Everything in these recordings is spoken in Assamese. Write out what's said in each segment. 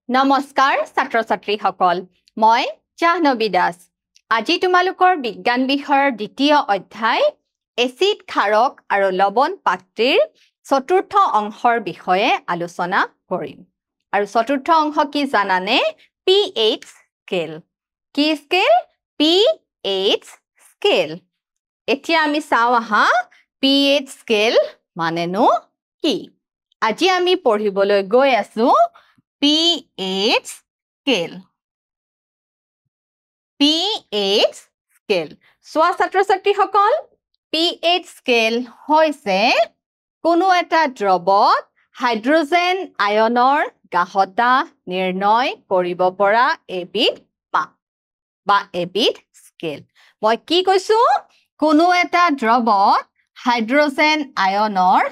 নমস্কাৰ ছাত্ৰ ছাত্ৰীসকল মই জাহ্নবী দাস আজি তোমালোকৰ বিজ্ঞান বিষয়ৰ দ্বিতীয় অধ্যায় এচিড ক্ষাৰক আৰু লৱণ পাত্ৰীৰ চতুৰ্থ অংশৰ বিষয়ে আলোচনা কৰিম আৰু চতুৰ্থ অংশ কি জানানে pH স্কেল কি স্কেল pH স্কেল এতিয়া আমি চাও আহা pH স্কেল মানেনো কি আজি আমি পঢ়িবলৈ গৈ আছো pH scale. pH scale. সোয়া ছাত্ৰ-ছাত্ৰীসকল pH scale হৈছে কোনো এটা দ্ৰৱত হাইড্ৰোজেন আয়নৰ গাঢ়তা নিৰ্ণয় কৰিব পৰা এবিধ মাপ বা এবিধ স্কেল মই কি কৈছো কোনো এটা দ্ৰৱত হাইড্ৰোজেন আয়নৰ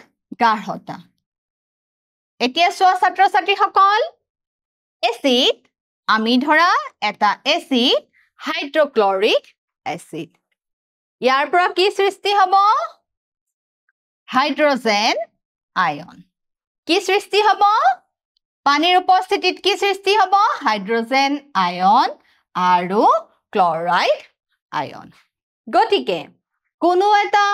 গাঢ়তা এতিয়া সোয়া ছাত্ৰ-ছাত্ৰীসকল এসিড আমি ধৰা এটা এসিড হাইড্ৰোক্লোৰিক এসিড ইয়াৰ পৰা কি সৃষ্টি হ'ব হাইড্ৰোজেন আয়ন কি সৃষ্টি হ'ব পানীৰ উপস্থিতিত কি সৃষ্টি হ'ব হাইড্ৰোজেন আয়ন আৰু ক্লোৰাইড আয়ন গতিকে কোনো এটা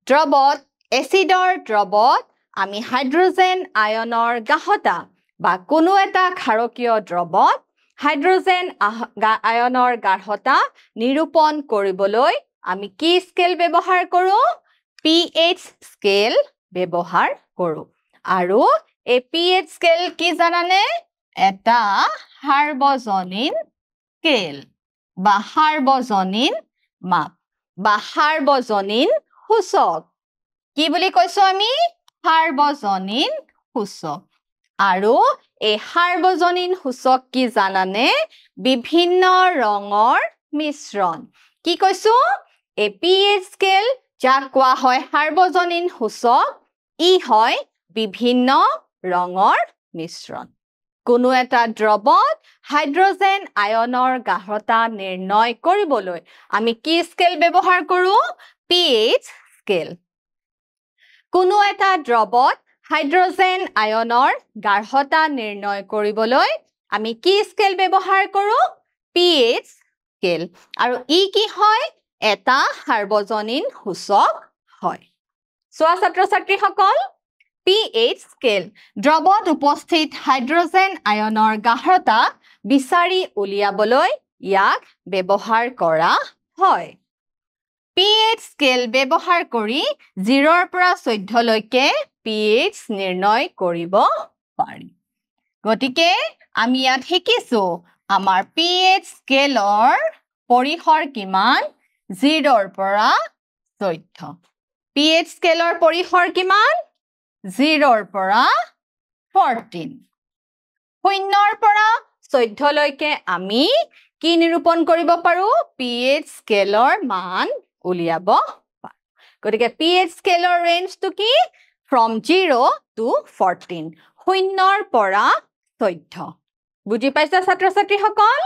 দ্ৰৱত এসিডৰ দ্ৰৱত আমি হাইড্ৰোজেন আয়নৰ গাঢ়তা বা কোনো এটা ক্ষাৰকীয় দ্ৰৱত হাইড্ৰোজেন আয়নৰ গাঢ়তা নিৰূপণ কৰিবলৈ আমি কি স্কেল ব্যৱহাৰ কৰো pH স্কেল ব্যৱহাৰ কৰো আৰু এই pH স্কেল কি জানানে এটা সাৰ্বজনীন স্কেল বা সাৰ্বজনীন মাপ বা সাৰ্বজনীন সূচক কি বুলি কৈছো আমি সাৰ্বজনীন সূচক আৰু এই সাৰ্বজনীন সূচক কি জানানে বিভিন্ন ৰঙৰ মিশ্ৰণ কি কৈছো এই pH স্কেল যাক কোৱা হয় সাৰ্বজনীন সূচক ই হয় বিভিন্ন ৰঙৰ মিশ্ৰণ কোনো এটা দ্ৰৱত হাইড্ৰোজেন আয়নৰ গাঢ়তা নিৰ্ণয় কৰিবলৈ আমি কি স্কেল ব্যৱহাৰ কৰো pH স্কেল কোনো এটা দ্ৰৱত হাইড্ৰোজেন আয়নৰ গাঢ়তা নিৰ্ণয় কৰিবলৈ আমি কি স্কেল ব্যৱহাৰ কৰো pH স্কেল আৰু ই কি হয় এটা সাৰ্বজনীন সূচক হয় সোয়া ছাত্ৰ-ছাত্ৰীসকল pH স্কেল দ্ৰৱত উপস্থিত হাইড্ৰোজেন আয়নৰ গাঢ়তা বিচাৰি উলিয়াবলৈ ইয়াক ব্যৱহাৰ কৰা হয় pH স্কেল ব্যৱহাৰ কৰি 0 পৰা 14 লৈকে pH নিৰ্ণয় কৰিব পাৰি গতিকে আমি ইয়াত শিকিছো আমাৰ pH স্কেলৰ পৰিসৰ কিমান 0 পৰা 14 pH স্কেলৰ পৰিসৰ কিমান 0 পৰা 14 0 পৰা 14 লৈকে আমি কি নিৰূপণ কৰিব পাৰো pH স্কেলৰ মান উলিয়াব পাৰো গতিকে pH স্কেলৰ ৰেঞ্জটো কি from 0 to 14 0 পৰা 14 বুজি পাইছা ছাত্ৰ-ছাত্ৰীসকল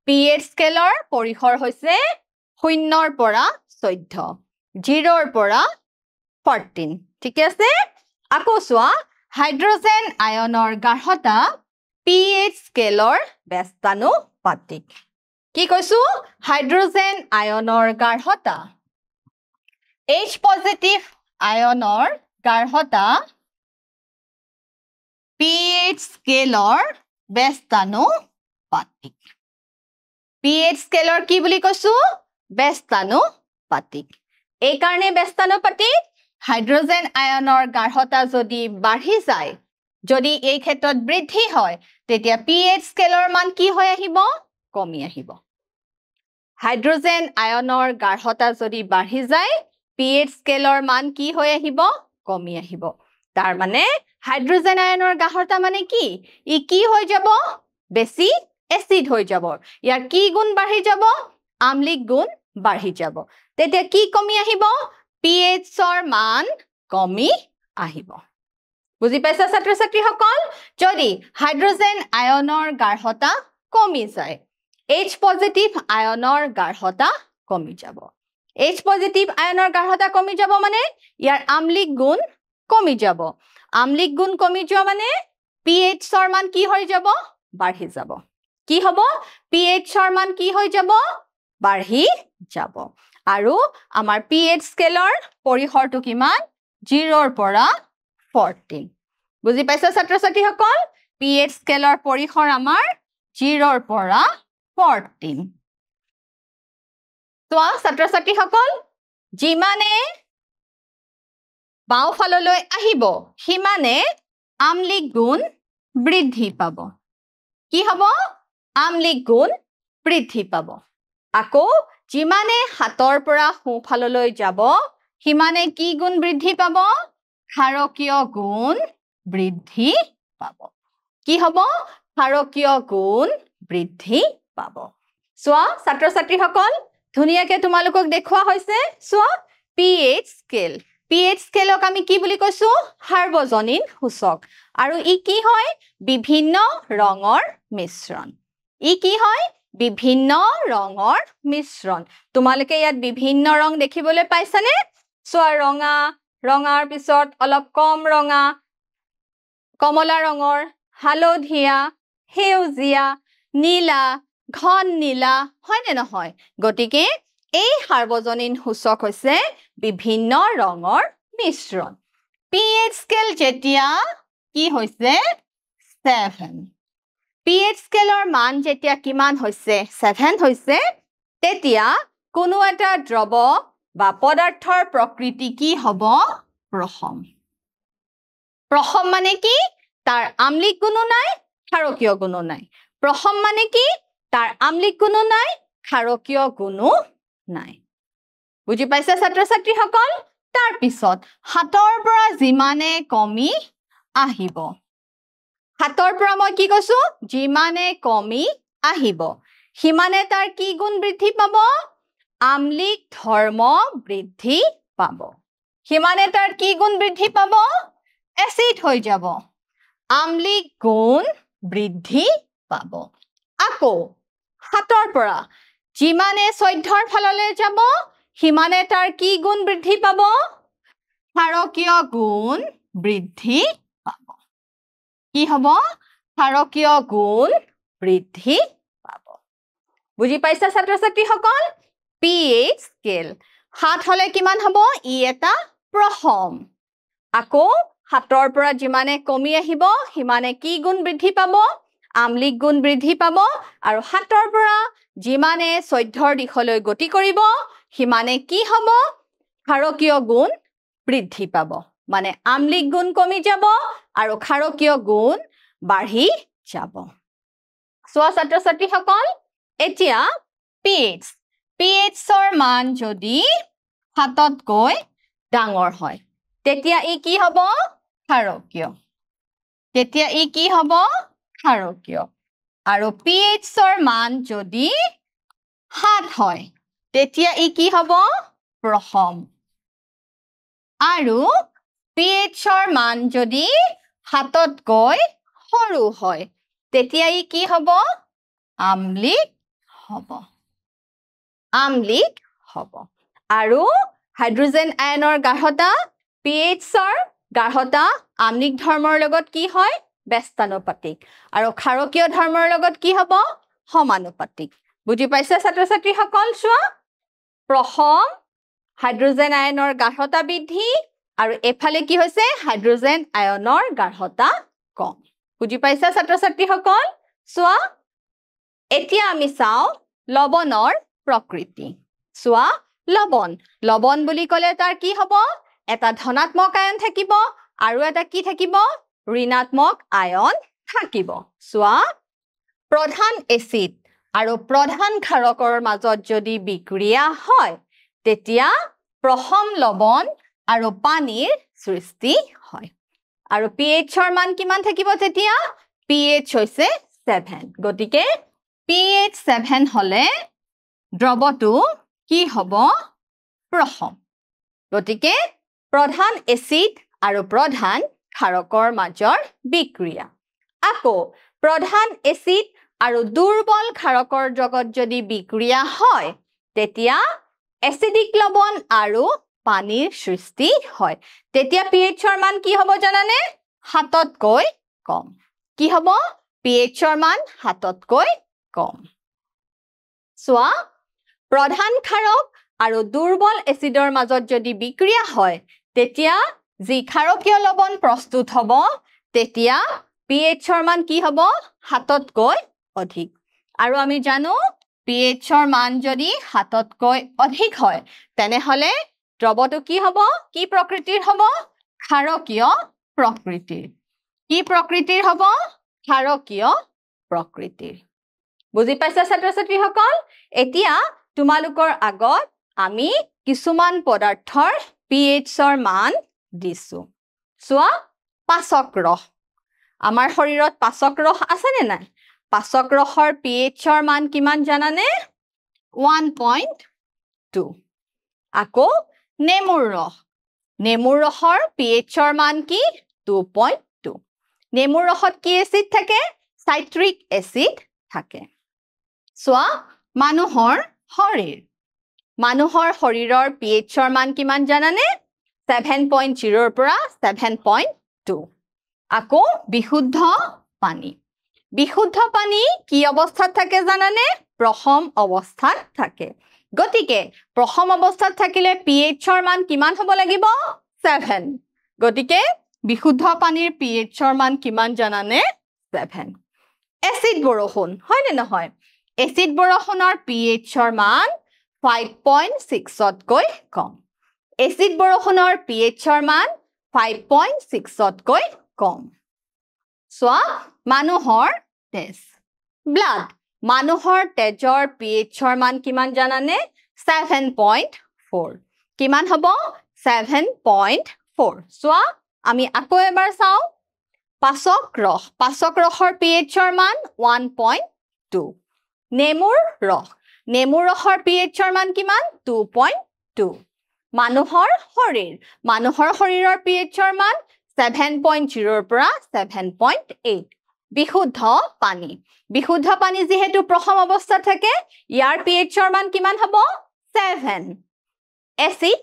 pH স্কেলৰ পৰিসৰ হৈছে 0 পৰা 14 0 পৰা 14 ঠিক আছে আকৌ চোৱা হাইড্ৰোজেন আয়নৰ গাঢ়তা pH স্কেলৰ ব্যস্তানুপাতিক কি কৈছো হাইড্ৰোজেন আয়নৰ গাঢ়তা H পজিটিভ আয়নৰ গাঢ়তা pH স্কেলৰ ব্যস্তানুপাতিক pH স্কেলৰ কি বুলি কৈছো ব্যস্তানুপাতিক এই কাৰণে ব্যস্তানুপাতিক হাইড্ৰোজেন আয়নৰ গাঢ়তা যদি বাঢ়ি যায় যদি এই ক্ষেত্ৰত বৃদ্ধি হয় তেতিয়া pH স্কেলৰ মান কি হৈ আহিব কমি আহিব হাইড্ৰোজেন আয়নৰ গাঢ়তা যদি বাঢ়ি যায় pH স্কেলৰ মান কি হৈ আহিব কমি আহিব তাৰ মানে হাইড্ৰোজেন আয়নৰ গাঢ়তা মানে কি ই কি হৈ যাব বেছি এসিড হৈ যাব ইয়াৰ কি গুণ বাঢ়ি যাব আম্লিক গুণ বাঢ়ি যাব তেতিয়া কি কমি আহিব pH ৰ মান কমি আহিব বুজি পাইছা ছাত্ৰ-ছাত্ৰীসকল যদি হাইড্ৰোজেন আয়নৰ গাঢ়তা কমি যায় H পজিটিভ আয়নৰ গাঢ়তা কমি যাব H পজিটিভ আয়নৰ গাঢ়তা কমি যাব মানে ইয়াৰ আম্লিক গুণ কমি যাব আম্লিক গুণ কমি যোৱা মানে pH ৰ মান কি হৈ যাব বাঢ়ি যাব কি হ'ব pH ৰ মান কি হৈ যাব বাঢ়ি যাব আৰু আমাৰ pH স্কেলৰ পৰিসৰটো কিমান 0 ৰ পৰা 14 বুজি পাইছা ছাত্ৰ ছাত্ৰীসকল pH স্কেলৰ পৰিসৰ আমাৰ 0 ৰ পৰা 14 তো ছাত্ৰ ছাত্ৰীসকল যিমানে বাওঁফাললৈ আহিব হিমানে আম্লিক গুণ বৃদ্ধি পাব কি হ'ব আম্লিক গুণ বৃদ্ধি পাব আকৌ যিমানে হাতৰ পৰা সোঁফাললৈ যাব হিমানে কি গুণ বৃদ্ধি পাব ক্ষাৰকীয় গুণ বৃদ্ধি পাব কি হ'ব ক্ষাৰকীয় গুণ বৃদ্ধি পাব চোৱা ছাত্ৰ ছাত্ৰীসকল ধুনীয়াকৈ তোমালোকক দেখুওৱা হৈছে চোৱা pH স্কেল pH স্কেলক আমি কি বুলি কৈছো সাৰ্বজনীন সূচক আৰু ই কি হয় বিভিন্ন ৰঙৰ মিশ্ৰণ ই কি হয় বিভিন্ন ৰঙৰ মিশ্ৰণ তোমালোকে ইয়াত বিভিন্ন ৰং দেখিবলৈ পাইছানে চোৱা ৰঙা ৰঙাৰ পিছত অলপ কম ৰঙা কমলা ৰঙৰ হালধীয়া সেউজীয়া নীলা ঘন নীলা হয় নে নহয় গতিকে এই সাৰ্বজনীন সূচক হৈছে বিভিন্ন ৰঙৰ মিশ্ৰণ pH স্কেল যেতিয়া কি হৈছে 7 pH স্কেলৰ মান যেতিয়া কিমান হৈছে 7 হৈছে তেতিয়া কোনো এটা দ্ৰৱ বা পদাৰ্থৰ প্ৰকৃতি কি হ'ব প্ৰসম প্ৰসম মানে কি তাৰ আম্লিক গুণো নাই ক্ষাৰকীয় গুণো নাই প্ৰসম মানে কি তাৰ আম্লিক গুণো নাই ক্ষাৰকীয় গুণো নাই বুজি পাইছে ছাত্ৰ ছাত্ৰীসকল তাৰ পিছত হাতৰ পৰা যিমানে কমি আহিব হাতৰ পৰা মই কি কৈছো যিমানে কমি আহিব হিমানে তাৰ কি গুণ বৃদ্ধি পাব আম্লিক ধৰ্ম বৃদ্ধি পাব হিমানে তাৰ কি গুণ বৃদ্ধি পাব এসিড হৈ যাব আম্লিক গুণ বৃদ্ধি পাব আকৌ হাতৰ পৰা যিমানে 14 ৰ ফাললৈ যাব হিমানে তাৰ কি গুণ বৃদ্ধি পাব ক্ষাৰকীয় গুণ বৃদ্ধি পাব কি হ'ব ক্ষাৰকীয় গুণ বৃদ্ধি পাব বুজি পাইছা ছাত্ৰ ছাত্ৰীসকল pH স্কেল 7 হলে কিমান হ'ব ই এটা প্ৰসম আকৌ হাতৰ পৰা যিমানে কমি আহিব হিমানে কি গুণ বৃদ্ধি পাব আম্লিক গুণ বৃদ্ধি পাব আৰু হাতৰ পৰা যিমানে 14 ৰ দিশলৈ গতি কৰিব হিমানে কি হ'ব ক্ষাৰকীয় গুণ বৃদ্ধি পাব মানে আম্লিক গুণ কমি যাব আৰু ক্ষাৰকীয় গুণ বাঢ়ি যাব চোৱা ছাত্ৰ ছাত্ৰীসকল এতিয়া pH ৰ মান যদি 7তকৈ ডাঙৰ হয় তেতিয়া ই কি হ'ব ক্ষাৰকীয় তেতিয়া ই কি হ'ব ক্ষাৰকীয় আৰু pH ৰ মান যদি 7 হয় তেতিয়া ই কি হ'ব প্ৰসম আৰু pH ৰ মান যদি 7তকৈ সৰু হয় তেতিয়া ই কি হ'ব আম্লিক হ'ব আৰু হাইড্ৰোজেন আয়নৰ গাঢ়তা pH ৰ গাঢ়তা আম্লিক ধৰ্মৰ লগত কি হয় ব্যস্তানুপাতিক আৰু ক্ষাৰকীয় ধৰ্মৰ লগত কি হ'ব সমানুপাতিক বুজি পাইছে ছাত্ৰ ছাত্ৰীসকল চোৱা প্ৰসম হাইড্ৰোজেন আয়নৰ গাঢ়তা বৃদ্ধি আৰু এফালে কি হৈছে হাইড্ৰোজেন আয়নৰ গাঢ়তা কম বুজি পাইছা ছাত্ৰ ছাত্ৰীসকল চোৱা এতিয়া আমি চাও লৱণৰ প্ৰকৃতি চোৱা লৱণ বুলি ক'লে তাৰ কি হ'ব এটা ধনাত্মক আয়ন থাকিব আৰু এটা কি থাকিব ঋণাত্মক আয়ন থাকিব চোৱা প্ৰধান এচিড আৰু প্ৰধান ক্ষাৰকৰ মাজত যদি বিক্ৰিয়া হয় তেতিয়া প্ৰসম লৱণ আৰু পানীৰ সৃষ্টি হয় আৰু pH ৰ মান কিমান থাকিব তেতিয়া pH হৈছে 7 গতিকে pH 7 হলে দ্ৰৱটো কি হ'ব প্ৰসম গতিকে প্ৰধান এচিড আৰু প্ৰধান ক্ষাৰকৰ মাজৰ বিক্ৰিয়া আকৌ প্ৰধান এচিড আৰু দুৰ্বল ক্ষাৰকৰ জগত যদি বিক্ৰিয়া হয় তেতিয়া এসিডিক লৱণ আৰু পানীৰ সৃষ্টি হয় তেতিয়া pH ৰ মান কি হ'ব জানানে 7তকৈ কম কি হ'ব pHৰ মান 7তকৈ কম সোৱা প্ৰধান ক্ষাৰক আৰু দুৰ্বল এচিডৰ মাজত যদি বিক্ৰিয়া হয় তেতিয়া যি ক্ষাৰকীয় লৱণ প্ৰস্তুত হ'ব তেতিয়া pHৰ মান কি হ'ব 7তকৈ অধিক আৰু আমি জানো pHৰ মান যদি 7তকৈ অধিক হয় তেনেহলে দ্ৰৱটো কি হ'ব কি প্ৰকৃতিৰ হ'ব ক্ষাৰকীয় প্ৰকৃতিৰ কি প্ৰকৃতিৰ হ'ব ক্ষাৰকীয় প্ৰকৃতিৰ বুজি পাইছা ছাত্ৰ-ছাত্ৰীসকল এতিয়া তোমালোকৰ আগত আমি কিছুমান পদাৰ্থৰ pHৰ মান দিছো সোৱা পাচক ৰস আমাৰ শৰীৰত পাচক ৰস আছে নে নাই পাচক ৰসৰ pHৰ মান কিমান জানানে 1.2 আকৌ নেমুৰ ৰসৰ pHৰ মান কি 2.2 নেমুৰ ৰসত কি এচিড থাকে সাইট্ৰিক এচিড থাকে সোৱা মানুহৰ শৰীৰৰ pHৰ মান কিমান জানানে 7.0 ৰ পৰা 7.2 আকৌ বিশুদ্ধ পানী কি অৱস্থাত থাকে জানানে প্ৰথম অৱস্থাত থাকে গতিকে প্ৰথম অৱস্থাত থাকিলে pHৰ মান কিমান হ'ব লাগিব 7 গতিকে বিশুদ্ধ পানীৰ pHৰ মান কিমান জানানে 7 এচিড বৰষুণ হয় নে নহয় এচিড বৰষুণৰ pHৰ মান 5.6তকৈ কম এচিড বৰষুণৰ pHৰ মান 5.6তকৈ কম সোৱা মানুহৰ তেজ মানুহৰ তেজৰ pHৰ মান কিমান জানানে 7.4 কিমান হ'ব 7.4 সোৱা আমি আকৌ এবাৰ চাও পাচক ৰসৰ pHৰ মান 1.2 নেমুৰ ৰসৰ pHৰ মান কিমান 2.2 মানুহৰ শৰীৰৰ pHৰ মান 7.0 ৰ পৰা 7.8 বিশুদ্ধ পানী যেহেতু প্ৰথম অৱস্থাত থাকে ইয়াৰ pHৰ মান কিমান হ'ব 7 এচিড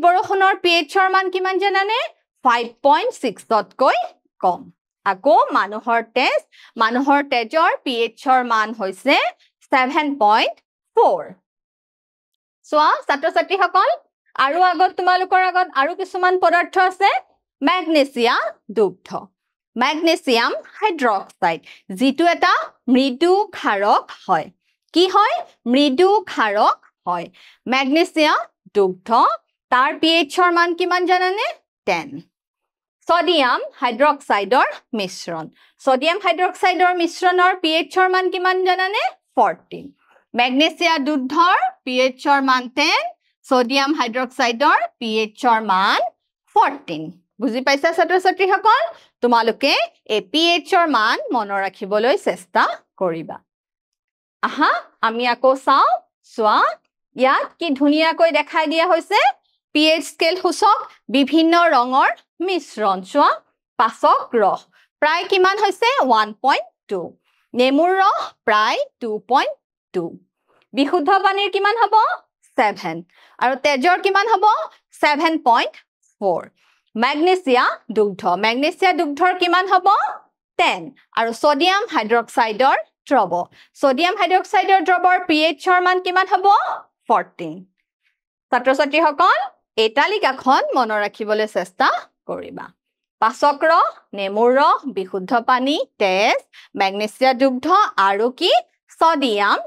বৰষুণৰ pHৰ মান কিমান জানানে 5.6তকৈ কম আকৌ মানুহৰ তেজৰ pHৰ মান হৈছে 7.4 সোৱা ছাত্ৰ-ছাত্ৰীসকল আৰু আগত তোমালোকৰ আগত আৰু কিছুমান পদাৰ্থ আছে মেগনেছিয়াম হাইড্ৰক্সাইড যিটো এটা মৃদু ক্ষাৰক হয় কি হয় মৃদু ক্ষাৰক হয় মেগনেছিয়াম দুগ্ধ তাৰ pHৰ মান কিমান জানানে 10 সোডিয়াম হাইড্ৰক্সাইডৰ মিশ্ৰণৰ pHৰ মান কিমান জানানে 14 মেগনেছিয়াম দুগ্ধৰ pHৰ মান 10 সোডিয়াম হাইড্ৰক্সাইডৰ pHৰ মান 14 বুজি পাইছা ছাত্ৰ-ছাত্ৰীসকল তোমালোকে এই pHৰ মান মনত ৰাখিবলৈ চেষ্টা কৰিবা আহা আমি আকৌ চাও সোৱা ইয়াত কি ধুনিয়াকৈ দেখাই দিয়া হৈছে pH স্কেল সূচক বিভিন্ন ৰঙৰ মিশ্ৰণ সোৱা পাচক ৰস প্ৰায় কিমান হৈছে 1.2 নেমুৰ ৰস প্ৰায় 2.2 বিশুদ্ধ পানীৰ কিমান হ'ব 7 আৰু তেজৰ কিমান হ'ব 7.4 মেগনেছিয়াম দুগ্ধৰ কিমান হ'ব 10 আৰু সোডিয়াম হাইড্ৰক্সাইডৰ দ্ৰৱৰ pHৰ মান কিমান হ'ব 14 ছাত্ৰ-ছাত্ৰীসকল এই তালিকাখন মনত ৰাখিবলৈ চেষ্টা কৰিবা পাচক ৰস নেমুৰ ৰস বিশুদ্ধ পানী তেজ মেগনেছিয়াম দুগ্ধ আৰু কি সোডিয়াম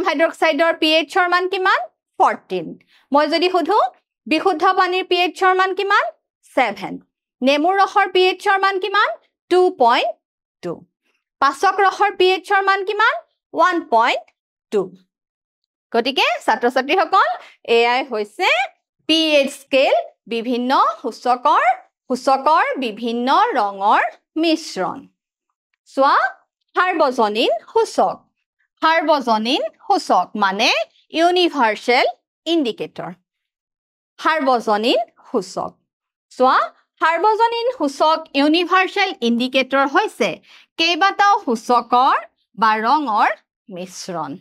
হাইড্ৰক্সাইডৰ pHৰ মান কিমান 14 মই যদি সুধো বিশুদ্ধ পানীৰ pHৰ মান কিমান 7 নেমুৰ ৰসৰ pHৰ মান কিমান 2.2 পাচক ৰসৰ pHৰ মান কিমান 1.2 গতিকে ছাত্ৰ-ছাত্ৰীসকল এয়াই হৈছে pH স্কেল বিভিন্ন সূচকৰ বিভিন্ন ৰঙৰ মিশ্ৰণ সোৱা সাৰ্বজনীন সূচক মানে ইউনিভাৰ্সেল ইন্ডিকেটৰ সাৰ্বজনীন সূচক সোৱা সাৰ্বজনীন সূচক ইউনিভাৰ্সেল ইন্ডিকেটৰ হৈছে কেইবাটাও সূচকৰ বা ৰঙৰ মিশ্ৰণ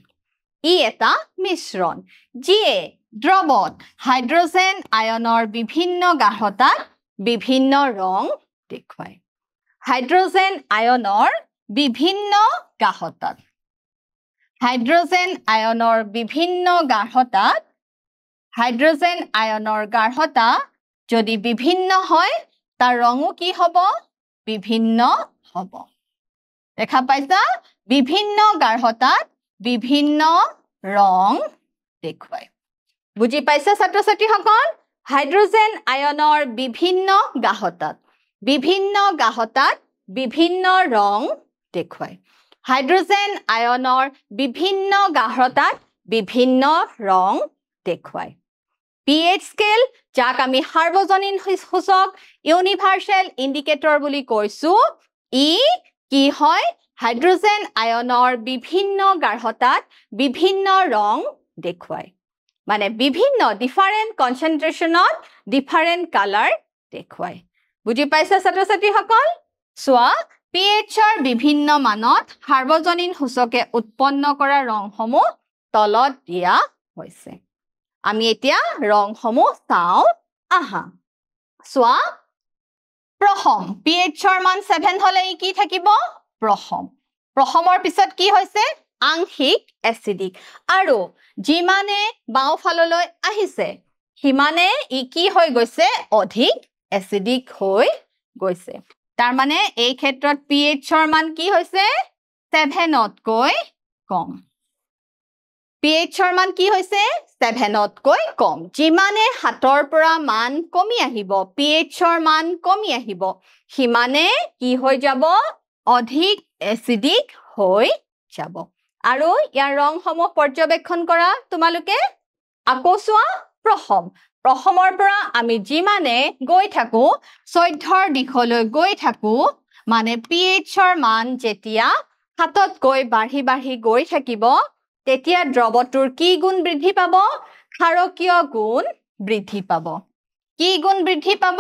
ই এটা মিশ্ৰণ যিয়ে দ্ৰৱত হাইড্ৰোজেন আয়নৰ বিভিন্ন গাঢ়তাত বিভিন্ন ৰং দেখুৱায় হাইড্ৰোজেন আয়নৰ বিভিন্ন গাঢ়তাত হাইড্ৰোজেন আয়নৰ বিভিন্ন গাঢ়তাত হাইড্ৰোজেন আয়নৰ গাঢ়তা যদি বিভিন্ন হয় তাৰ ৰঙো কি হ'ব বিভিন্ন হ'ব দেখা পাইছা বিভিন্ন গাঢ়তাত বিভিন্ন ৰং দেখুৱায় বুজি পাইছা ছাত্ৰ ছাত্ৰীসকল হাইড্ৰোজেন আয়নৰ বিভিন্ন গাঢ়তাত বিভিন্ন ৰং দেখুৱায় হাইড্ৰোজেন আয়নৰ বিভিন্ন গাঢ়তাত বিভিন্ন ৰং দেখুৱায় pH স্কেল যাক আমি সাৰ্বজনীন সূচক ইউনিভাৰ্সেল ইন্ডিকেটৰ বুলি কৈছো ই কি হয় হাইড্ৰোজেন আয়নৰ বিভিন্ন গাঢ়তাত বিভিন্ন ৰং দেখুৱায় মানে বিভিন্ন ডিফাৰেন্ট কনচেন্ট্ৰেচনত ডিফাৰেন্ট কালাৰ দেখুৱায় বুজি পাইছা ছাত্ৰ ছাত্ৰীসকল সোৱা pH ৰ বিভিন্ন মানত সাৰ্বজনীন সূচকে উৎপন্ন কৰা ৰংসমূহ তলত দিয়া হৈছে আমি এতিয়া ৰংসমূহ চাও আহা সোৱা প্ৰথম pH ৰ মান 7 হলে কি থাকিব প্ৰথমৰ পিছত কি হৈছে আংশিক এসিডিক আৰু যিমানে বাওফাললৈ আহিছে হিমানে ই কি হৈ গৈছে অধিক এসিডিক হৈ গৈছে তাৰ মানে এই ক্ষেত্ৰত pH ৰ মান কি হৈছে 7 তকৈ কম pH ৰ মান কি হৈছে 7 তকৈ কম যিমানে হাতৰ পৰা মান কমি আহিব pH ৰ মান কমি আহিব হিমানে কি হৈ যাব অধিক এসিডিক হৈ যাব আৰু ইয়াৰ ৰংসমূহ পৰ্যবেক্ষণ কৰা তোমালোকে আকৌ চোৱা প্ৰথমৰ পৰা আমি যিমানে গৈ থাকো 14ৰ দিশলৈ গৈ থাকো মানে pH ৰ মান যেতিয়া 7 কৈ বাঢ়ি গৈ থাকিব তেতিয়া দ্ৰৱটোৰ কি গুণ বৃদ্ধি পাব ক্ষাৰকীয় গুণ বৃদ্ধি পাব কি গুণ বৃদ্ধি পাব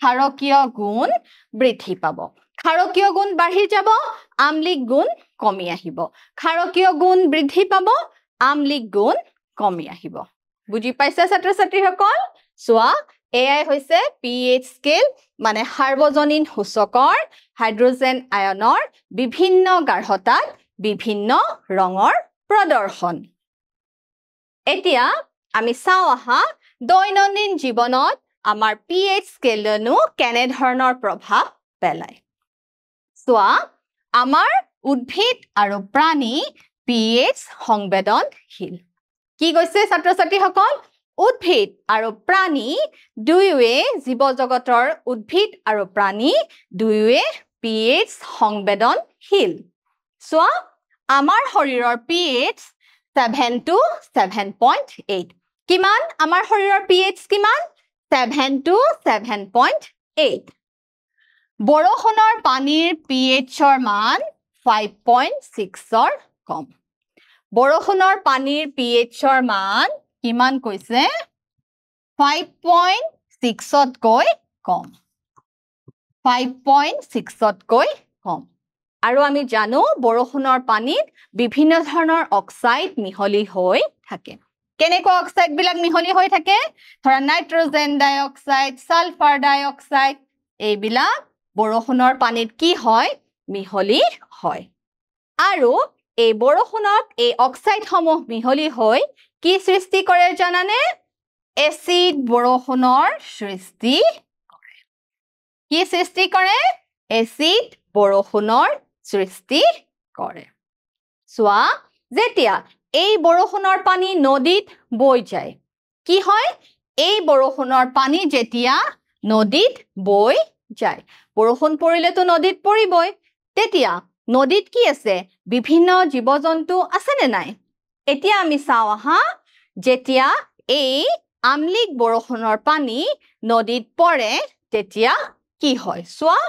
ক্ষাৰকীয় গুণ বৃদ্ধি পাব ক্ষাৰকীয় গুণ বাঢ়ি যাব আম্লিক গুণ কমি আহিব ক্ষাৰকীয় গুণ বৃদ্ধি পাব আম্লিক গুণ কমি আহিব বুজি পাইছা ছাত্ৰ ছাত্ৰীসকল সোৱা এয়াই হৈছে pH স্কেল মানে সাৰ্বজনীন সূচকৰ হাইড্ৰোজেন আয়নৰ বিভিন্ন গাঢ়তাত বিভিন্ন ৰঙৰ প্ৰদৰ্শন এতিয়া আমি চাও আহা দৈনন্দিন জীৱনত আমাৰ pH স্কেলনো কেনে ধৰণৰ প্ৰভাৱ পেলায় সোৱা আমাৰ উদ্ভিদ আৰু প্ৰাণী pH সংবেদনশীল কি কৈছে ছাত্ৰ ছাত্ৰীসকল উদ্ভিদ আৰু প্ৰাণী দুয়োৱে জীৱজগতৰ উদ্ভিদ আৰু প্ৰাণী দুয়োৱে pH সংবেদনশীল সোৱা আমাৰ শৰীৰৰ pH 7 to 7.8 কিমান আমাৰ শৰীৰৰ pH কিমান 7 to 7.8 বৰষুণৰ পানীৰ pH ৰ মান 5.6 ৰ কম বৰষুণৰ পানীৰ pH ৰ মান কিমান কৈছে 5.6 তকৈ কম 5.6 তকৈ কম আৰু আমি জানো বৰষুণৰ পানীত বিভিন্ন ধৰণৰ অক্সাইড মিহলি হৈ থাকে কেনেকুৱা অক্সাইড বিলাক মিহলি হৈ থাকে ধৰা নাইট্ৰজেন ডাই অক্সাইড সালফাৰ ডাই অক্সাইড এইবিলাক বৰষুণৰ পানীত কি হয় মিহলি হয় আৰু এই বৰষুণত এই অক্সাইড সমূহ মিহলি হৈ কি সৃষ্টি কৰে জানানে এসিড বৰষুণৰ সৃষ্টি কৰে কি সৃষ্টি কৰে এসিড বৰষুণৰ সৃষ্টি কৰে সোৱা যেতিয়া এই বৰষুণৰ পানী নদীত বৈ যায় কি হয় এই বৰষুণৰ পানী যেতিয়া নদীত বৈ যায় বৰষুণ পৰিলেতো নদীত পৰিবই তেতিয়া নদীত কি আছে বিভিন্ন জীৱ-জন্তু আছে নে নাই এতিয়া আমি চাও আহা যেতিয়া এই আমলিক বৰষুণৰ পানী নদীত পৰে তেতিয়া কি হয় সোৱা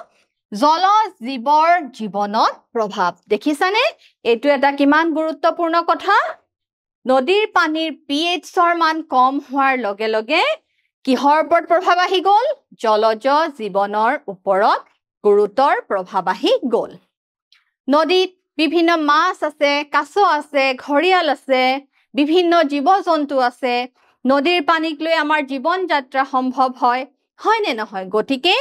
জলজ জীৱৰ জীৱনত প্ৰভাৱ দেখিছানে এটো এটা কিমান গুৰুত্বপূৰ্ণ কথা নদীৰ পানীৰ pH ৰ মান কম হোৱাৰ লগে লগে কিহৰ ওপৰত প্ৰভাৱ আহি গল জলজ জীৱনৰ ওপৰত গুৰুতৰ প্ৰভাৱ আহি গল নদীত বিভিন্ন মাছ আছে কাছ আছে ঘৰিয়াল আছে বিভিন্ন জীৱ-জন্তু আছে নদীৰ পানীক লৈ আমাৰ জীৱন যাত্ৰা সম্ভৱ হয় হয় নে নহয় গতিকে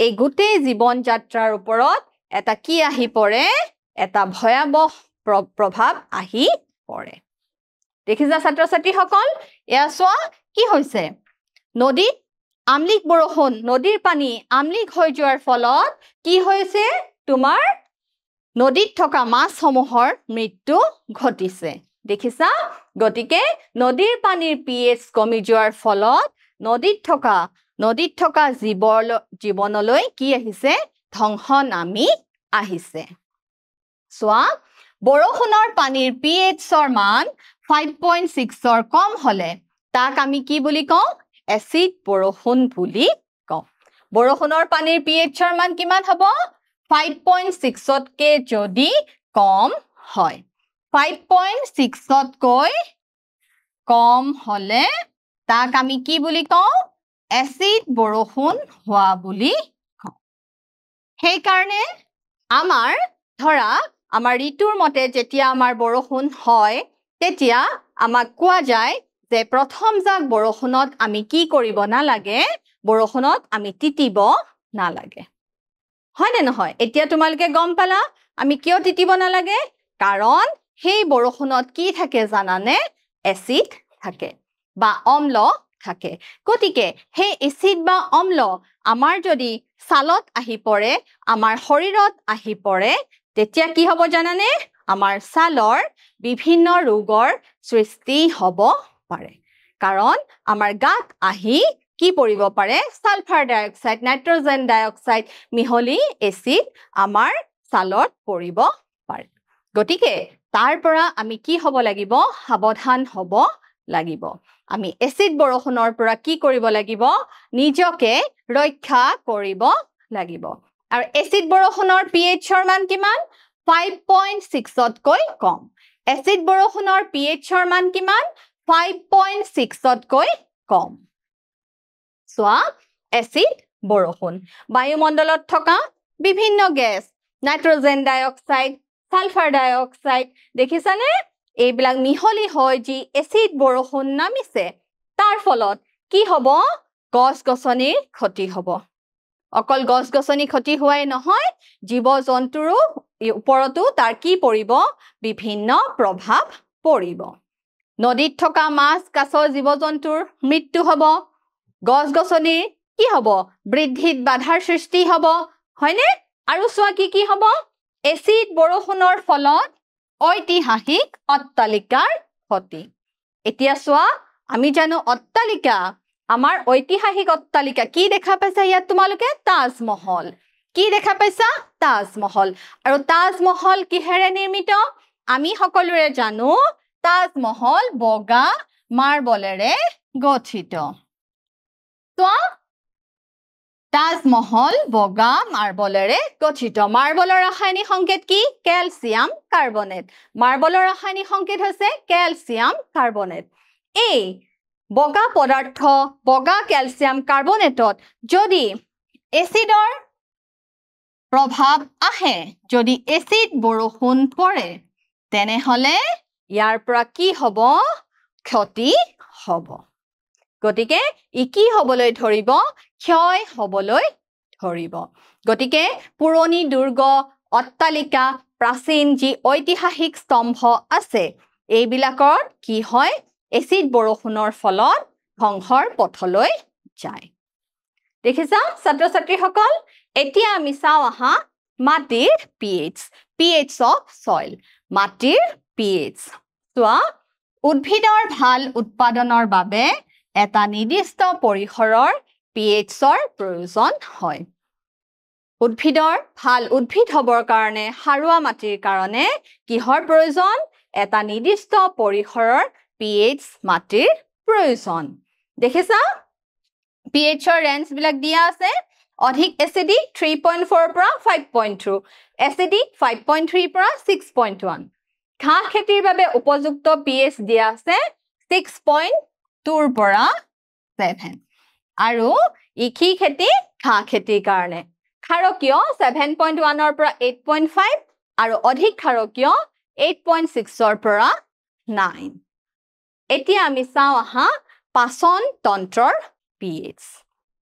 এই গোটেই জীৱন যাত্ৰাৰ ওপৰত এটা কি আহি পৰে এটা ভয়াবহ প্ৰভাৱ আহি পৰে দেখিছা ছাত্ৰ ছাত্ৰীসকল এয়া চোৱা কি হৈছে নদীত আমলিক বৰষুণ নদীৰ পানী আমলিক হৈ যোৱাৰ ফলত কি হৈছে তোমাৰ নদীত থকা মাছসমূহৰ মৃত্যু ঘটিছে দেখিছা গতিকে নদীৰ পানীৰ pH কমি যোৱাৰ ফলত নদীত থকা জীৱনলৈ কি আহিছে ধ্বংস নামি আহিছে চোৱা বৰষুণৰ পানীৰ pHৰ মান 5.6ৰ কম হলে তাক আমি কি বুলি কওঁ এচিড বৰষুণ বুলি কওঁ বৰষুণৰ পানীৰ pHৰ মান কিমান হ'ব 5.6তকৈ যদি কম হয় 5.6তকৈ কম হলে তাক আমি কি বুলি কওঁ এচিড বৰষুণ হোৱা বুলি কওঁ সেই কাৰণে আমাৰ ধৰা আমাৰ ঋতুৰ মতে যেতিয়া আমাৰ বৰষুণ হয় তেতিয়া আমাক কোৱা যায় যে প্ৰথম জাক বৰষুণত আমি কি কৰিব নালাগে বৰষুণত আমি তিতিব নালাগে হয় নে নহয় এতিয়া তোমালোকে গম পালা আমি কিয় তিতিব নালাগে কাৰণ সেই বৰষুণত কি থাকে জানানে এচিড থাকে বা অম্ল থাকে গতিকে সেই এচিড বা অম্ল আমাৰ যদি ছালত আহি পৰে আমাৰ শৰীৰত আহি পৰে তেতিয়া কি হ'ব জানানে আমাৰ ছালৰ বিভিন্ন ৰোগৰ সৃষ্টি হ'ব পাৰে কাৰণ আমাৰ গাত আহি কি পৰিব পাৰে সালফাৰ ডাইঅক্সাইড নাইট্ৰজেন ডাইঅক্সাইড মিহলি এচিড আমাৰ ছালত পৰিব পাৰে গতিকে তাৰ পৰা আমি কি হ'ব লাগিব সাৱধান হ'ব লাগিব আমি এচিড বৰষুণৰ পৰা কি কৰিব লাগিব নিজকে ৰক্ষা কৰিব লাগিব আৰু এচিড বৰষুণৰ pHৰ মান কিমান 5.6তকৈ কম এচিড বৰষুণৰ pHৰ মান কিমান 5.6তকৈ কম চোৱা এচিড বৰষুণ বায়ুমণ্ডলত থকা বিভিন্ন gas nitrogen dioxide sulphur dioxide দেখিছানে এইবিলাক মিহলি হৈ যি এচিড বৰষুণ নামিছে তাৰ ফলত কি হ'ব গছ-গছনিৰ ক্ষতি হ'ব অকল গছ-গছনি ক্ষতি হোৱাই নহয় জীৱ-জন্তুৰো ওপৰতো তাৰ কি পৰিব বিভিন্ন প্ৰভাৱ পৰিব নদীত থকা মাছ কাছ জীৱ-জন্তুৰ মৃত্যু হ'ব গছ-গছনিৰ কি হ'ব বৃদ্ধিত বাধাৰ সৃষ্টি হ'ব হয়নে আৰু চোৱা কি হ'ব এচিড বৰষুণৰ ফলত ঐতিহাসিক অট্টালিকাৰ ক্ষতি এতিয়া চোৱা আমি জানো অট্টালিকা আমাৰ ঐতিহাসিক অট্টালিকা কি দেখা পাইছা ইয়াত তোমালোকে তাজমহল কি দেখা পাইছা তাজমহল আৰু তাজমহল কিহেৰে নিৰ্মিত আমি সকলোৰে জানো তাজমহল বগা মাৰ্বলেৰে গঠিত চোৱা তাজমহল বগা মাৰ্বলেৰে গঠিত মাৰ্বলৰ ৰাসায়নিক সংকেত কি কেলছিয়াম কাৰ্বনেট মাৰ্বলৰ ৰাসায়নিক সংকেত হৈছে কেলছিয়াম কাৰ্বনেট এই বগা পদাৰ্থ বগা কেলছিয়াম কাৰ্বনেটত যদি এচিডৰ প্ৰভাৱ আহে যদি এচিড বৰষুণ পৰে তেনেহলে ইয়াৰ পৰা কি হ'ব ক্ষতি হ'ব গতিকে ই কি হ'বলৈ ধৰিব ক্ষয় হ'বলৈ ধৰিব গতিকে পুৰণি দুৰ্গ অট্টালিকা প্ৰাচীন যি ঐতিহাসিক স্তম্ভ আছে এইবিলাকৰ কি হয় এচিড বৰষুণৰ ফলত ধ্বংসৰ পথলৈ যায় দেখিছা ছাত্ৰ ছাত্ৰীসকল এতিয়া আমি চাওঁ আহা মাটিৰ pH of soil মাটিৰ pH চোৱা উদ্ভিদৰ ভাল উৎপাদনৰ বাবে এটা নিৰ্দিষ্ট পৰিসৰৰ pHৰ প্ৰয়োজন হয় উদ্ভিদৰ ভাল উদ্ভিদ হ'বৰ কাৰণে সাৰুৱা মাটিৰ কাৰণে কিহৰ প্ৰয়োজন এটা নিৰ্দিষ্ট পৰিসৰৰ pH মাটিৰ প্ৰয়োজন দেখিছা pHৰ ৰেঞ্জ বিলাক দিয়া আছে অধিক এচিডিক 3.4 পৰা 5.2 এচিডিক 5.3 পৰা 6.1 ঘাঁহ খেতিৰ বাবে উপযুক্ত pH দিয়া আছে 6.2 পৰা 7 আৰু ইখি খেতি ঘাঁহ খেতিৰ কাৰণে ক্ষাৰকীয় 7.1 পৰা 8.5 আৰু অধিক ক্ষাৰকীয় 8.6 পৰা 9 এতিয়া আমি চাওঁ আহা পাচন তন্ত্ৰৰ pH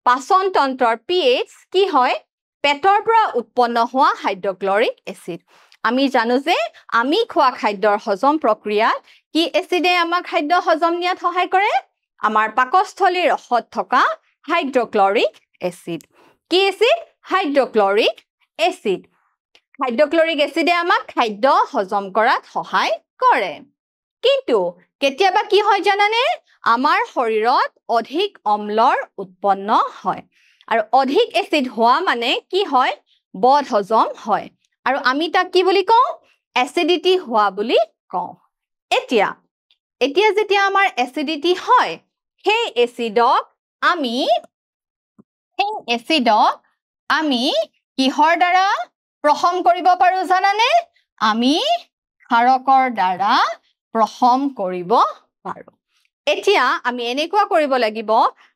পাচন তন্ত্ৰৰ pH কি হয় পেটৰ পৰা উৎপন্ন হোৱা হাইড্ৰক্লৰিক এসিড আমি জানো যে আমি খোৱা খাদ্যৰ হজম প্ৰক্ৰিয়াত কি এসিডে আমাক খাদ্য হজম নিয়াত সহায় কৰে আমাৰ পাকস্থলীৰ ৰসত থকা হাইড্ৰক্লৰিক এসিড কি এসিড হাইড্ৰক্লৰিক এসিড হাইড্ৰক্লৰিক এসিডে আমাক খাদ্য হজম কৰাত সহায় কৰে কিন্তু কেতিয়াবা কি হয় জানানে আমাৰ শৰীৰত অধিক অম্লৰ উৎপন্ন হয় আৰু অধিক এসিড হোৱা মানে কি হয় বদ হজম হয় আৰু আমি তাক কি বুলি কওঁ এসিডিটি হোৱা বুলি কওঁ এতিয়া যেতিয়া আমাৰ এসিডিটি হয় সেই এসিডক আমি কিহৰ দ্বাৰা প্ৰশম কৰিব পাৰো জানানে আমি ক্ষাৰকৰ দ্বাৰা প্ৰশম কৰিব পাৰো এতিয়া আমি এনেকুৱা কৰিব লাগিব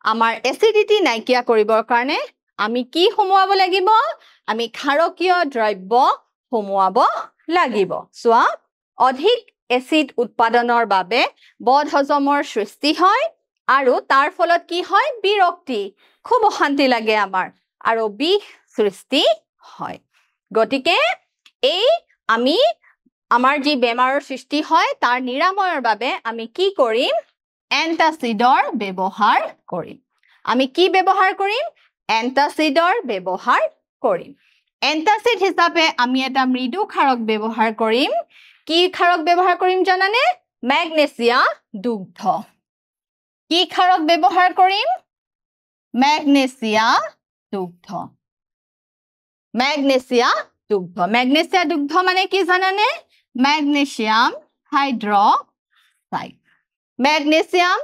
আমাৰ এসিডিটি নাইকিয়া কৰিবৰ কাৰণে আমি কি সোমোৱাব লাগিব আমি ক্ষাৰকীয় দ্ৰব্য সোমোৱাব লাগিব চোৱা অধিক এসিড উৎপাদনৰ বাবে বদ হজমৰ সৃষ্টি হয় আৰু তাৰ ফলত কি হয় বিৰক্তি খুব অশান্তি লাগে আমাৰ আৰু বিষ সৃষ্টি হয় গতিকে এই আমি আমাৰ যি বেমাৰৰ সৃষ্টি হয় তাৰ নিৰাময়ৰ বাবে আমি কি কৰিম এন্টাসিডৰ ব্যৱহাৰ কৰিম আমি কি ব্যৱহাৰ কৰিম এন্টাসিডৰ ব্যৱহাৰ কৰিম এন্টাসিড হিচাপে আমি এটা মৃদু ক্ষাৰক ব্যৱহাৰ কৰিম কি ক্ষাৰক ব্যৱহাৰ কৰিম জানানে ম্যাগনেসিয়া দুগ্ধ কি ক্ষাৰক ব্যৱহাৰ কৰিম ম্যাগনেসিয়া দুগ্ধ ম্যাগনেসিয়া দুগ্ধ মানে কি জানানে ম্যাগনেসিয়াম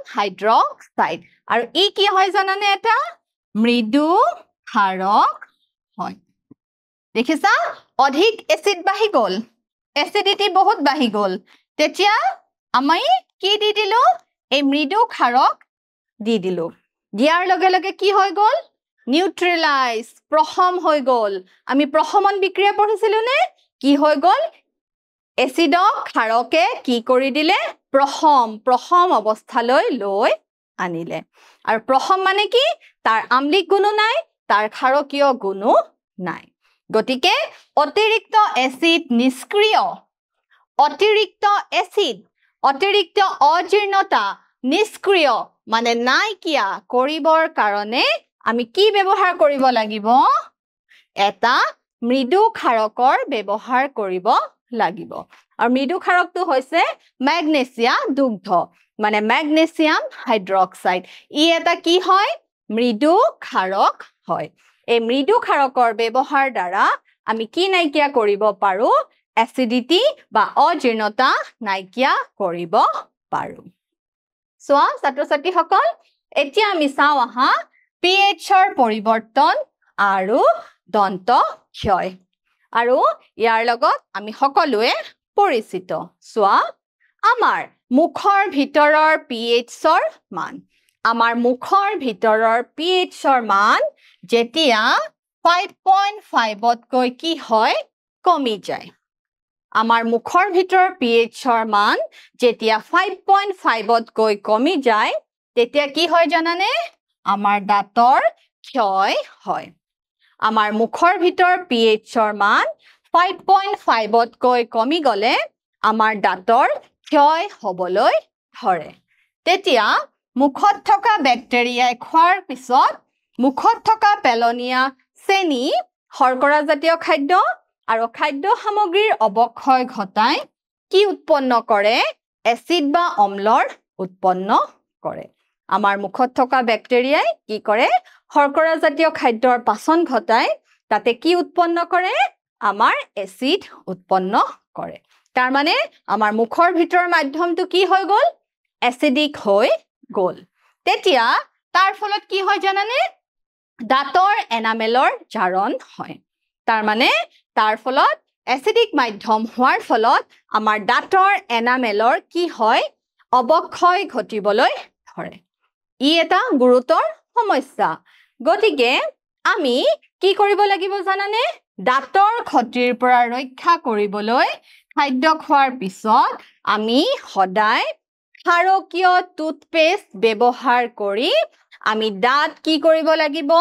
হাইড্ৰক্সাইড আৰু ই কি হয় জানানে এটা মৃদু ক্ষাৰক হয় দেখিছা অধিক এসিড বাঢ়ি গল এসিডিটি বহুত বাঢ়ি গল তেতিয়া আমি কি দি দিলো এই মৃদু ক্ষাৰক দি দিলো দিয়াৰ লগে লগে কি হৈ গল নিউট্ৰেলাইজ প্ৰশম হৈ গল আমি প্ৰশমন বিক্ৰিয়া পঢ়িছিলো নে কি হৈ গল এসিডক ক্ষাৰকে কি কৰি দিলে প্ৰশম অৱস্থালৈ লৈ আনিলে আৰু প্ৰশম মানে কি তাৰ আম্লিক গুণো নাই তাৰ ক্ষাৰকীয় গুণো নাই গতিকে অতিৰিক্ত এসিড নিষ্ক্ৰিয় অতিৰিক্ত অজীৰ্ণতা নিষ্ক্ৰিয় মানে নাইকিয়া কৰিবৰ কাৰণে আমি কি ব্যৱহাৰ কৰিব লাগিব এটা মৃদু ক্ষাৰকৰ ব্যৱহাৰ কৰিব লাগিব আৰু মৃদু ক্ষাৰকটো হৈছে ম্যাগনেসিয়া দুগ্ধ মানে ম্যাগনেসিয়াম হাইড্ৰক্সাইড ই এটা কি হয় মৃদু ক্ষাৰক হয় এই মৃদু ক্ষাৰকৰ ব্যৱহাৰ দ্বাৰা আমি কি নাইকিয়া কৰিব পাৰো এসিডিটি বা অজীৰ্ণতা নাইকিয়া কৰিব পাৰো সোৱা ছাত্ৰ ছাত্ৰীসকল এতিয়া আমি চাওঁ আহা pHৰ পৰিৱৰ্তন আৰু দন্ত ক্ষয় আৰু ইয়াৰ লগত আমি সকলোৱে পৰিচিত সোৱা আমাৰ মুখৰ ভিতৰৰ pHৰ মান আমাৰ মুখৰ ভিতৰৰ pHৰ মান যেতিয়া 5.5তকৈ কি হয় কমি যায় আমাৰ মুখৰ ভিতৰৰ pHৰ মান যেতিয়া 5.5তকৈ কমি যায় তেতিয়া কি হয় জানানে আমাৰ দাঁতৰ ক্ষয় হয় আমাৰ মুখৰ ভিতৰৰ pHৰ মান 5.5তকৈ কমি গলে আমাৰ দাঁতৰ ক্ষয় হবলৈ ধৰে তেতিয়া মুখত থকা বেক্টেৰিয়াই খোৱাৰ পিছত মুখত থকা পেলনীয়া চেনি শৰ্কৰা জাতীয় খাদ্য আৰু খাদ্য সামগ্ৰীৰ অৱক্ষয় ঘটাই কি উৎপন্ন কৰে এসিড বা অম্লৰ উৎপন্ন কৰে আমাৰ মুখত থকা বেক্টেৰিয়াই কি কৰে শৰ্কৰা জাতীয় খাদ্যৰ পাচন ঘটাই তাতে কি উৎপন্ন কৰে আমাৰ এসিড উৎপন্ন কৰে তাৰ মানে আমাৰ মুখৰ ভিতৰৰ মাধ্যমটো কি হৈ গল এসিডিক হৈ গল তেতিয়া তাৰ ফলত কি হয় জানানে দাঁতৰ এনামেলৰ জাৰণ হয় তাৰ মানে তাৰ ফলত এসিডিক মাধ্যম হোৱাৰ ফলত আমাৰ দাঁতৰ এনামেলৰ কি হয় অৱক্ষয় ঘটিবলৈ ধৰে ই এটা গুৰুতৰ সমস্যা গতিকে আমি কি কৰিব লাগিব জানানে দাঁতৰ ক্ষতিৰ পৰা ৰক্ষা কৰিবলৈ খাদ্য খোৱাৰ পিছত আমি সদায় ক্ষাৰকীয় টুথপেষ্ট ব্যৱহাৰ কৰি আমি দাঁত কি কৰিব লাগিব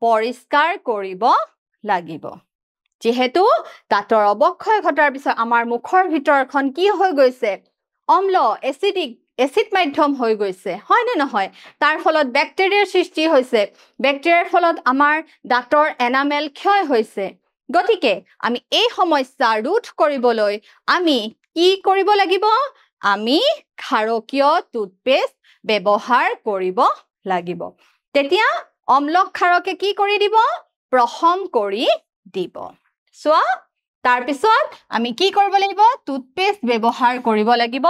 পৰিষ্কাৰ কৰিব লাগিব যেহেতু দাঁতৰ অৱক্ষয় ঘটাৰ পিছত আমাৰ মুখৰ ভিতৰখন কি হৈ গৈছে অম্ল এচিড মাধ্যম হৈ গৈছে হয় নে নহয় তাৰ ফলত ব্যাকটেৰিয়াৰ সৃষ্টি হৈছে ব্যাকটেৰিয়াৰ ফলত আমাৰ দাঁতৰ এনামেল ক্ষয় হৈছে গতিকে আমি এই সমস্যা ৰোধ কৰিবলৈ আমি কি কৰিব লাগিব আমি ক্ষাৰকীয় টুথপেষ্ট ব্যৱহাৰ কৰিব লাগিব তেতিয়া অম্লক ক্ষাৰকে কি কৰি দিব প্ৰশম কৰি দিব সোৱা তাৰ পিছত আমি কি কৰিব লাগিব টুথপেষ্ট ব্যৱহাৰ কৰিব লাগিব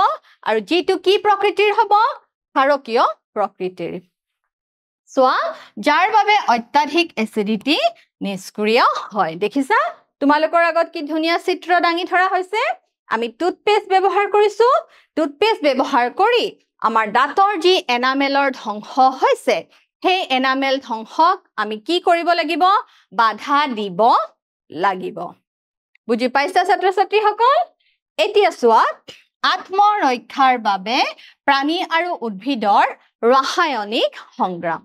আৰু যেটো কি প্ৰকৃতিৰ হ'ব ক্ষাৰকীয় প্ৰকৃতিৰ সোৱা যাৰ বাবে অত্যাধিক এচিডিটি নিষ্ক্ৰিয় হয় দেখিছা তোমালোকৰ আগত কি ধুনীয়া চিত্ৰ দাঙি ধৰা হৈছে আমি টুথপেষ্ট ব্যৱহাৰ কৰিছো টুথপেষ্ট ব্যৱহাৰ কৰি আমাৰ দাঁতৰ যি এনামেলৰ ধ্বংস হৈছে সেই এনামেল ধ্বংসক আমি কি কৰিব লাগিব বাধা দিব লাগিব বুজি পাইছা ছাত্ৰ ছাত্ৰীসকল এতিয়া চোৱা আত্মৰক্ষাৰ বাবে প্ৰাণী আৰু উদ্ভিদৰ ৰাসায়নিক সংগ্ৰাম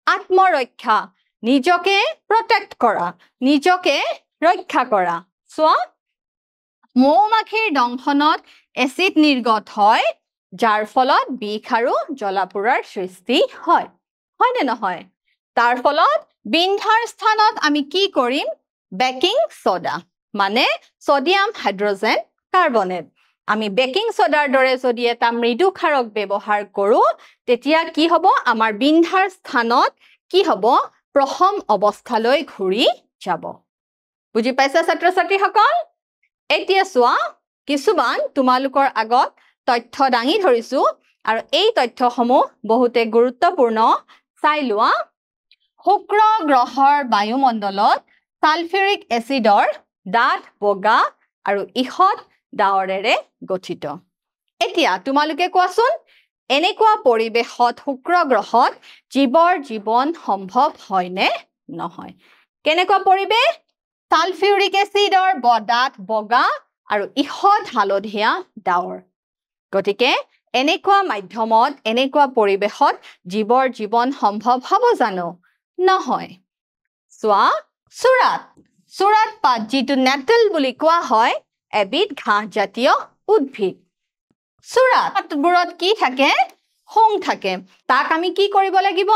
আত্মৰক্ষা নিজকে প্ৰটেক্ট কৰা নিজকে ৰক্ষা কৰা চোৱা মৌমাখিৰ দংশনত এচিড নিৰ্গত হয় যাৰ ফলত বিষ আৰু জ্বলাপোৰাৰ সৃষ্টি হয় নে নহয় তাৰ ফলত বিন্ধাৰ স্থানত আমি কি কৰিম বেকিং সোডা মানে সোডিয়াম হাইড্ৰোজেন কাৰ্বনেট আমি বেকিং সোডাৰ দৰে যদি এটা মৃদু ক্ষাৰক ব্যৱহাৰ কৰো তেতিয়া কি হ'ব আমাৰ বিন্ধাৰ স্থানত কি হ'ব প্ৰথম অৱস্থালৈ ঘূৰি যাব বুজি পাইছা ছাত্ৰ ছাত্ৰীসকল এতিয়া চোৱা কিছুমান তোমালোকৰ আগত তথ্য দাঙি ধৰিছো আৰু এই তথ্যসমূহ বহুতে গুৰুত্বপূৰ্ণ চাই লোৱা শুক্ৰ গ্ৰহৰ বায়ুমণ্ডলত সালফিউৰিক এচিডৰ ডাঠ বগা আৰু ইখত ডাৱৰেৰে গঠিত এতিয়া তোমালোকে কোৱাচোন এনেকুৱা পৰিবেশত শুক্ৰ গ্ৰহত জীৱৰ জীৱন সম্ভৱ হয় নে নহয় কেনেকুৱা পৰিবেশ সালফিউৰিক এচিডৰ ডাঠ বগা আৰু ইখত হালধীয়া ডাৱৰ গতিকে এনেকুৱা মাধ্যমত এনেকুৱা পৰিবেশত জীৱৰ জীৱন সম্ভৱ হ'ব জানো নহয় সোৱা চুৰাত পাত যেটো নেটল বুলি কোৱা হয় এবিধ ঘাঁহ জাতীয় উদ্ভিদ চুৰাতবোৰত কি থাকে হোং থাকে তাক আমি কি কৰিব লাগিব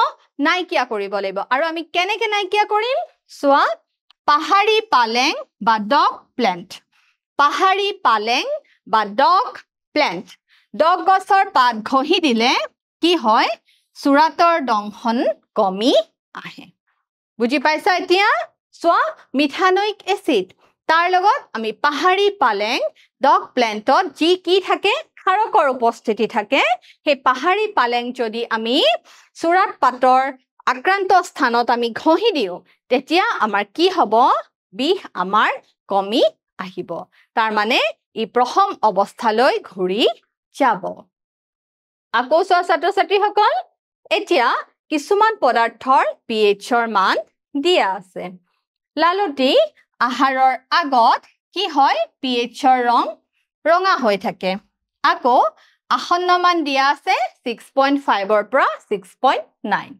নাইকিয়া কৰিব লাগিব আৰু আমি কেনেকে নাইকিয়া কৰিম সোৱা পাহাৰী পালেং বা ডগ প্লেন্ট ডগ গছৰ পাত ঘহি দিলে কি হয় চুৰাতৰ দংশন কমি আহে বুজি পাইছা এতিয়া সোৱা মিথানোইক এচিড তাৰ লগত আমি পাহাৰী পালেং ডগ প্লেন্টত যি কি থাকে ক্ষাৰকৰ উপস্থিতি থাকে সেই পাহাৰী পালেং যদি আমি চুৰাত পাতৰ আক্ৰান্ত স্থানত আমি ঘহি দিও তেতিয়া আমাৰ কি হ'ব বিষ আমাৰ কমি আহিব তাৰ মানে ই প্ৰথম অৱস্থালৈ ঘূৰি যাব আকৌ চোৱা ছাত্ৰ ছাত্ৰীসকল এতিয়া কিছুমান পদাৰ্থৰ pHৰ মান দিয়া আছে লালতি আহাৰৰ আগত কি হয় pHৰ ৰং ৰঙা হৈ থাকে আকৌ আসন্ন মান দিয়া আছে 6.5ৰ পৰা 6.9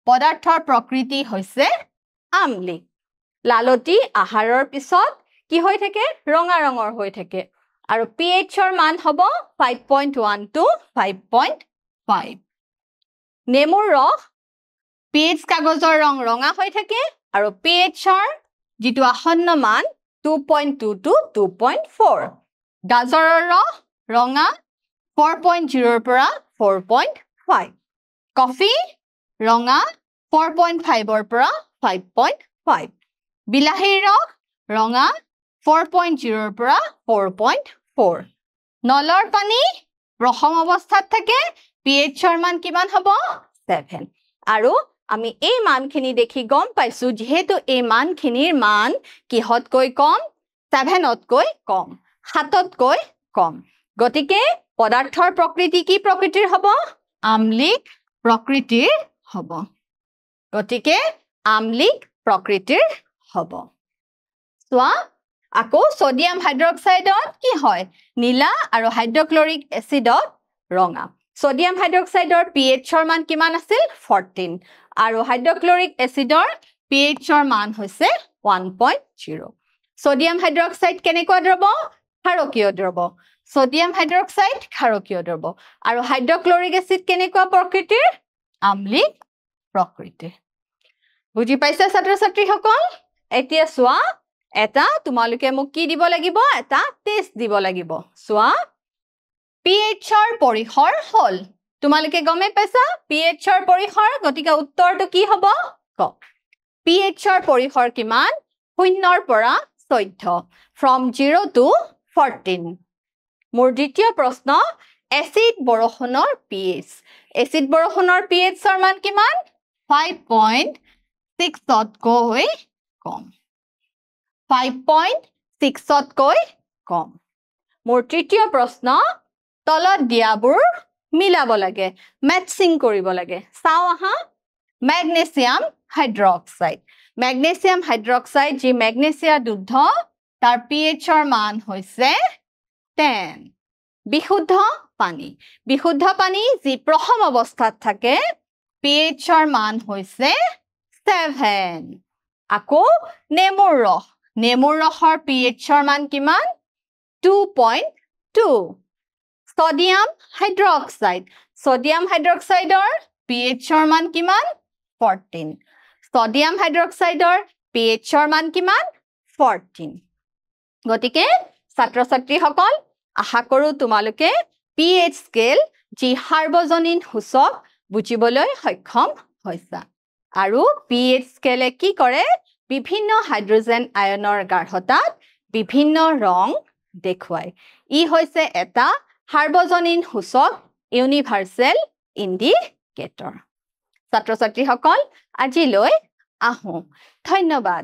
পদাৰ্থৰ প্ৰকৃতি হৈছে আমলিক লালতি আহাৰৰ পিছত কি হৈ থাকে ৰঙা ৰঙৰ হৈ থাকে আৰু pHৰ মান হ'ব 5.1 to 5.5 নেমুৰ ৰস pH কাগজৰ ৰং ৰঙা হৈ থাকে আৰু pHৰ যেটো আসন্ন মান 2.2 to 2.4 গাজৰৰ ৰস ৰঙা 4.0 পৰা 4.5 কফি ৰঙা 4.5ৰ পৰা 5.5 বিলাহীৰ ৰস ৰঙা 4.0 পৰা 4.4 নলৰ পানী প্ৰথম অৱস্থাত থাকে pHৰ মান কিমান হ'ব 7 আৰু আমি এই মানখিনি দেখি গম পাইছো যেহেতু এই মানখিনিৰ মান কিহতকৈ কম 7তকৈ কম 7তকৈ কম গতিকে পদাৰ্থৰ প্ৰকৃতি কি প্ৰকৃতিৰ হ'ব আমলিক প্ৰকৃতিৰ হ'ব গতিকে আমলিক প্ৰকৃতিৰ হ'ব সোৱা আকৌ সোডিয়াম হাইড্ৰক্সাইডত কি হয় নীলা আৰু হাইড্ৰক্লৰিক এচিডত ৰঙা সোডিয়াম হাইড্ৰক্সাইডৰ pHৰ মান কিমান আছিল 14 আৰু হাইড্ৰক্লৰিক এচিডৰ pHৰ মান হৈছে 1.0 সোডিয়াম হাইড্ৰক্সাইড কেনেকুৱা দ্ৰৱ ক্ষাৰকীয় দ্ৰৱ সোডিয়াম হাইড্ৰক্সাইড ক্ষাৰকীয় দ্ৰৱ আৰু হাইড্ৰক্লৰিক এচিড কেনেকুৱা প্ৰকৃতিৰ আম্লিক প্ৰকৃতিৰ বুজি পাইছা ছাত্ৰ ছাত্ৰীসকল এতিয়া চোৱা এটা তোমালোকে মোক কি দিব লাগিব এটা টেষ্ট দিব লাগিব চোৱা pHৰ পৰিসৰ হল তোমালোকে গমে পাইছা pHৰ পৰিসৰ গতিকে উত্তৰটো কি হ'ব ক pHৰ পৰিসৰ কিমান 0 পৰা 14 from 0 to 14 মোৰ দ্বিতীয় প্ৰশ্ন এসিড বৰষুণৰ pH এসিড বৰষুণৰ pHৰ মান কিমান 5.6 তকৈ কম 5.6 তকৈ কম মোৰ তৃতীয় প্ৰশ্ন তলত দিয়াবোৰ মিলাব লাগে ম্যাচিং কৰিব লাগে চাও আহা ম্যাগনেসিয়াম হাইড্ৰক্সাইড যি ম্যাগনেসিয়া দুগ্ধ তাৰ pHৰ মান হৈছে 10 বিশুদ্ধ পানী যি প্ৰথম অৱস্থাত থাকে pHৰ মান হৈছে 7 আকৌ নেমুৰ ৰসৰ pHৰ মান কিমান 2.2 সোডিয়াম হাইড্ৰক্সাইডৰ pHৰ মান কিমান 14 সোডিয়াম হাইড্ৰক্সাইডৰ pHৰ মান কিমান 14 গতিকে ছাত্ৰ ছাত্ৰীসকল আশা কৰো তোমালোকে pH স্কেল যি সাৰ্বজনীন সূচক বুজিবলৈ সক্ষম হৈছা আৰু pH স্কেলে কি কৰে বিভিন্ন হাইড্ৰোজেন আয়নৰ গাঢ়তাত বিভিন্ন ৰং দেখুৱায় ই হৈছে এটা সাৰ্বজনীন সূচক ইউনিভাৰ্সেল ইন্ডিকেটৰ ছাত্ৰ ছাত্ৰীসকল আজিলৈ আহো ধন্যবাদ